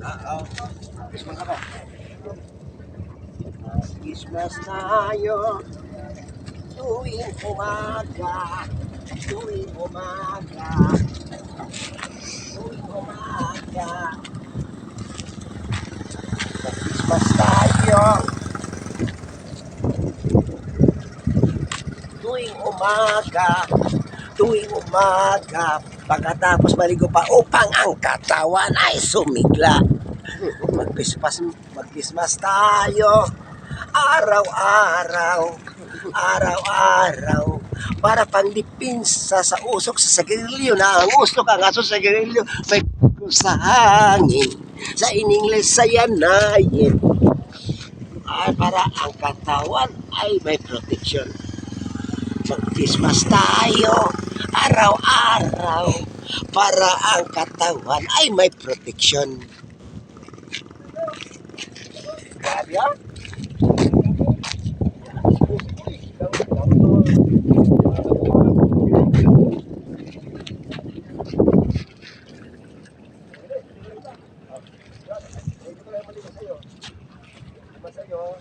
Oo. Christmas ako. Christmas tayo tuwing umaga, tuwing umaga, tuwing umaga. Christmas tayo tuwing umaga, tuwing umaga. Pagkatapos maligo pa upang ang katawan ay sumigla. Mag-Christmas tayo araw-araw, araw-araw, para pangdipinsa sa usok sa sigarilyo na ang usok ang aso sa sigarilyo may sa hangin, sa iningles sa yanayin, ay para ang katawan ay may protection. Mag-Christmas tayo araw-araw para ang katawan ay may protection. Grabe ah. Sa'yo,